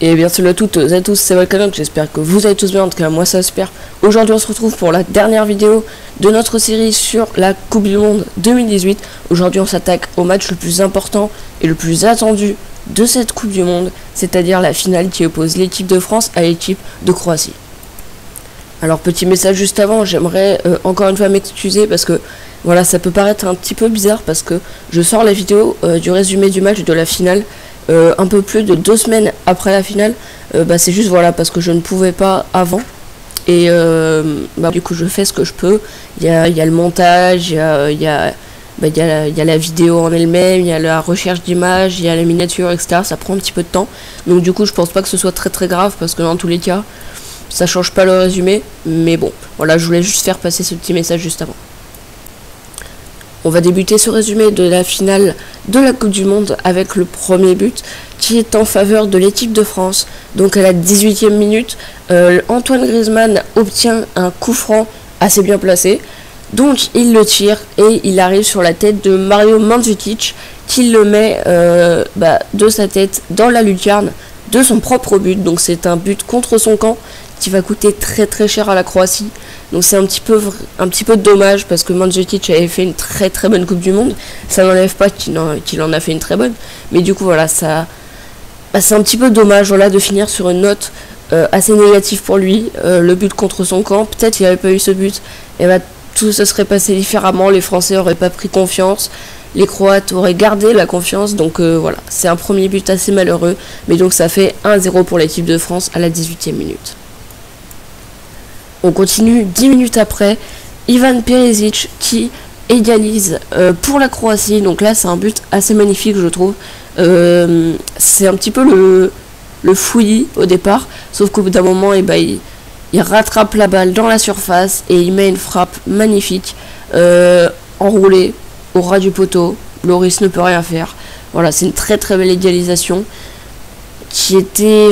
Et bien salut à toutes et à tous, c'est Volcanox, j'espère que vous allez tous bien, en tout cas moi ça j'espère. Aujourd'hui on se retrouve pour la dernière vidéo de notre série sur la Coupe du Monde 2018. Aujourd'hui on s'attaque au match le plus important et le plus attendu de cette Coupe du Monde, c'est-à-dire la finale qui oppose l'équipe de France à l'équipe de Croatie. Alors petit message juste avant, j'aimerais encore une fois m'excuser parce que voilà, ça peut paraître un petit peu bizarre parce que je sors la vidéo du résumé du match de la finale un peu plus de 2 semaines après la finale. C'est juste voilà parce que je ne pouvais pas avant et du coup je fais ce que je peux. Il y a le montage, il y a la vidéo en elle-même, il y a la recherche d'images, il y a la miniature, etc. Ça prend un petit peu de temps, donc du coup je pense pas que ce soit très grave parce que dans tous les cas ça change pas le résumé, mais bon voilà, je voulais juste faire passer ce petit message juste avant. On va débuter ce résumé de la finale de la Coupe du Monde avec le premier but qui est en faveur de l'équipe de France. Donc à la 18e minute, Antoine Griezmann obtient un coup franc assez bien placé. Donc il le tire et il arrive sur la tête de Mario Mandzukic qui le met de sa tête dans la lucarne de son propre but. Donc c'est un but contre son camp qui va coûter très cher à la Croatie. Donc c'est un petit peu dommage parce que Mandzukic avait fait une très bonne Coupe du Monde. Ça n'enlève pas qu'il en a fait une très bonne, mais du coup voilà, c'est un petit peu dommage voilà, de finir sur une note assez négative pour lui. Le but contre son camp, peut-être s'il n'y avait pas eu ce but, et tout se serait passé différemment. Les Français n'auraient pas pris confiance, les Croates auraient gardé la confiance. Donc voilà, c'est un premier but assez malheureux, mais donc ça fait 1-0 pour l'équipe de France à la 18e minute. On continue 10 minutes après, Ivan Perisic qui égalise pour la Croatie. Donc là c'est un but assez magnifique je trouve. C'est un petit peu le fouillis au départ, sauf qu'au bout d'un moment il rattrape la balle dans la surface et il met une frappe magnifique enroulée au ras du poteau. Loris ne peut rien faire. Voilà, c'est une très belle égalisation qui était...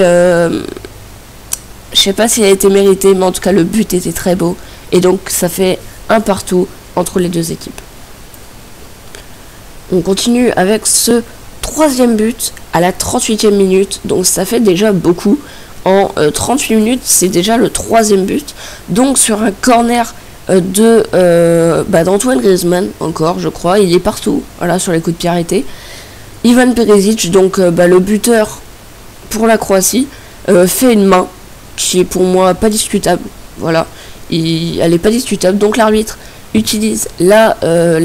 je sais pas s'il a été mérité, mais en tout cas le but était très beau. Et donc ça fait 1-1 entre les deux équipes. On continue avec ce troisième but à la 38e minute. Donc ça fait déjà beaucoup. En 38 minutes, c'est déjà le troisième but. Donc sur un corner d'Antoine Griezmann, encore je crois. Il est partout, voilà, sur les coups de pied arrêtés. Ivan Perisic, donc le buteur pour la Croatie, fait une main qui est pour moi pas discutable. Voilà, elle est pas discutable. Donc l'arbitre utilise la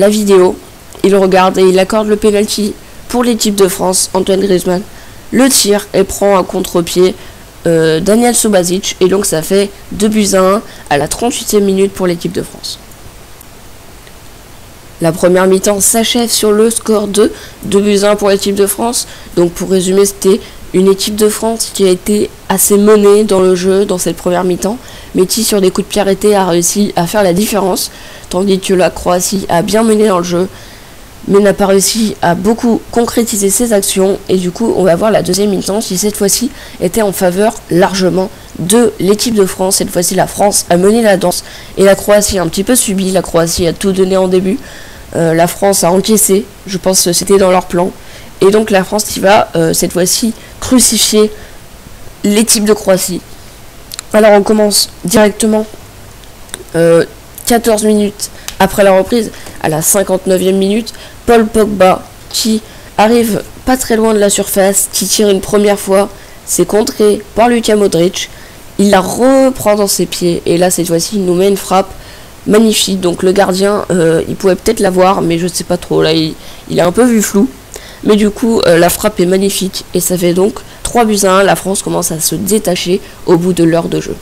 vidéo, il regarde et il accorde le penalty pour l'équipe de France. Antoine Griezmann le tire et prend un contre-pied Daniel Subasic, et donc ça fait 2-1 à la 38e minute pour l'équipe de France. La première mi-temps s'achève sur le score de 2-1 pour l'équipe de France. Donc pour résumer, c'était une équipe de France qui a été assez menée dans le jeu dans cette première mi-temps, mais qui sur des coups de pied arrêtés a réussi à faire la différence, tandis que la Croatie a bien mené dans le jeu, mais n'a pas réussi à beaucoup concrétiser ses actions. Et du coup on va voir la deuxième mi-temps qui cette fois-ci était en faveur largement de l'équipe de France. Cette fois-ci la France a mené la danse et la Croatie a un petit peu subi. La Croatie a tout donné en début, la France a encaissé, je pense que c'était dans leur plan. Et donc la France qui va cette fois-ci crucifier l'équipe de Croatie. Alors on commence directement 14 minutes après la reprise, à la 59e minute, Paul Pogba qui arrive pas très loin de la surface, qui tire une première fois, c'est contré par Luka Modric, il la reprend dans ses pieds et là cette fois-ci il nous met une frappe magnifique. Donc le gardien il pouvait peut-être la voir, mais je sais pas trop, là il a un peu vu flou. Mais du coup, la frappe est magnifique et ça fait donc 3-1. La France commence à se détacher au bout de l'heure de jeu.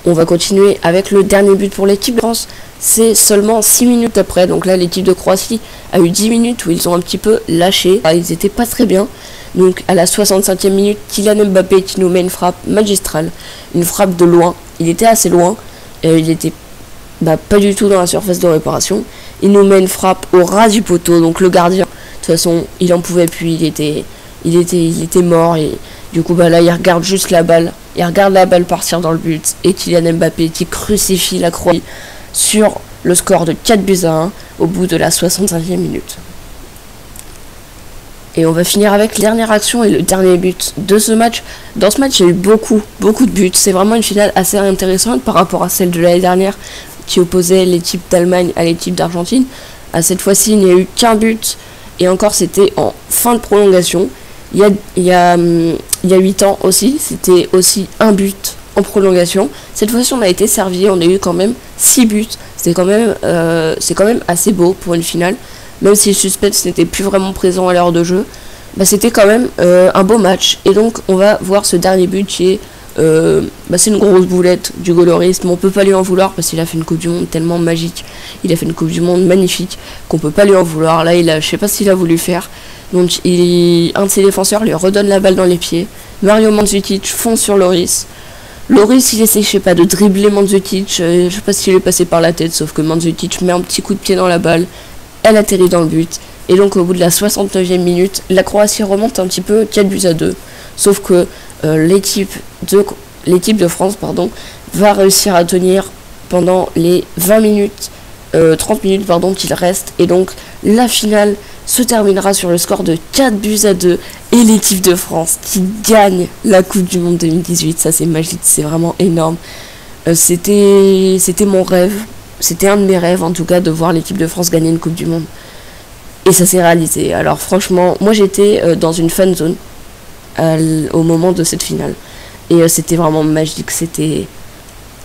On va continuer avec le dernier but pour l'équipe de France. C'est seulement 6 minutes après. Donc là, l'équipe de Croatie a eu 10 minutes où ils ont un petit peu lâché. Ils étaient pas très bien. Donc à la 65e minute, Kylian Mbappé qui nous met une frappe magistrale. Une frappe de loin. Il était assez loin. Il était pas du tout dans la surface de réparation. Il nous met une frappe au ras du poteau. Donc le gardien, de toute façon, il en pouvait plus. Il était mort. Et du coup, là, il regarde juste la balle. Il regarde la balle partir dans le but. Et Kylian Mbappé qui crucifie la Croatie sur le score de 4-1 au bout de la 65e minute. Et on va finir avec la dernière action et le dernier but de ce match. Dans ce match, il y a eu beaucoup de buts. C'est vraiment une finale assez intéressante par rapport à celle de l'année dernière qui opposait l'équipe d'Allemagne à l'équipe d'Argentine. À cette fois-ci, il n'y a eu qu'un but. Et encore, c'était en fin de prolongation. Il y a 8 ans aussi, c'était aussi un but en prolongation. Cette fois-ci, on a été servi, on a eu quand même 6 buts. C'est quand même assez beau pour une finale. Même si le suspense n'était plus vraiment présent à l'heure de jeu, bah, c'était quand même un beau match. Et donc, on va voir ce dernier but qui est... c'est une grosse boulette du Lloris, mais on peut pas lui en vouloir parce qu'il a fait une Coupe du Monde tellement magique. Il a fait une Coupe du Monde magnifique qu'on peut pas lui en vouloir. Là, je sais pas ce qu'il a voulu faire. Donc, un de ses défenseurs lui redonne la balle dans les pieds. Mario Mandzukic fonce sur Lloris. Lloris, il essaie, je sais pas, de dribbler Mandzukic. Je sais pas s'il est passé par la tête, sauf que Mandzukic met un petit coup de pied dans la balle. Elle atterrit dans le but. Et donc, au bout de la 69e minute, la Croatie remonte un petit peu 4-2. Sauf que l'équipe de France va réussir à tenir pendant les 30 minutes qu'il reste. Et donc, la finale se terminera sur le score de 4-2 et l'équipe de France qui gagne la Coupe du Monde 2018. Ça, c'est magique, c'est vraiment énorme. C'était mon rêve. C'était un de mes rêves, en tout cas, de voir l'équipe de France gagner une Coupe du Monde. Et ça s'est réalisé. Alors franchement, moi j'étais dans une fan zone au moment de cette finale. Et c'était vraiment magique.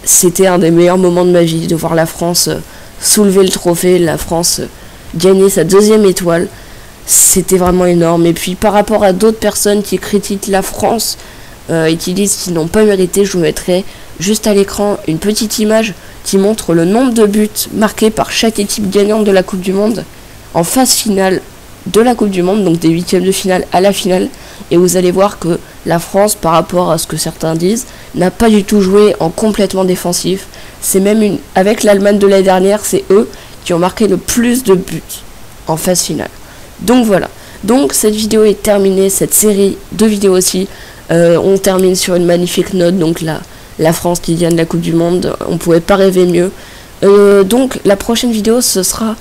C'était un des meilleurs moments de ma vie, de voir la France soulever le trophée, la France gagner sa 2e étoile. C'était vraiment énorme. Et puis par rapport à d'autres personnes qui critiquent la France et qui disent qu'ils n'ont pas mérité, je vous mettrai juste à l'écran une petite image qui montre le nombre de buts marqués par chaque équipe gagnante de la Coupe du Monde en phase finale de la Coupe du Monde, donc des 8e de finale à la finale. Et vous allez voir que la France, par rapport à ce que certains disent, n'a pas du tout joué en complètement défensif. C'est même avec l'Allemagne de l'année dernière, c'est eux qui ont marqué le plus de buts en phase finale. Donc voilà. Donc cette vidéo est terminée, cette série de vidéos aussi. On termine sur une magnifique note, donc la France qui gagne la Coupe du Monde, on pouvait pas rêver mieux. Donc la prochaine vidéo ce sera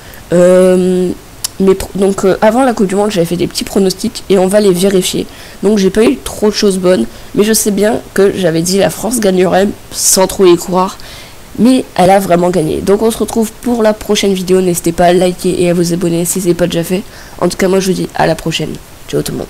avant la Coupe du Monde, j'avais fait des petits pronostics et on va les vérifier. Donc j'ai pas eu trop de choses bonnes, mais je sais bien que j'avais dit la France gagnerait sans trop y croire, mais elle a vraiment gagné. Donc on se retrouve pour la prochaine vidéo, n'hésitez pas à liker et à vous abonner si c'est pas déjà fait. En tout cas moi je vous dis à la prochaine. Ciao tout le monde.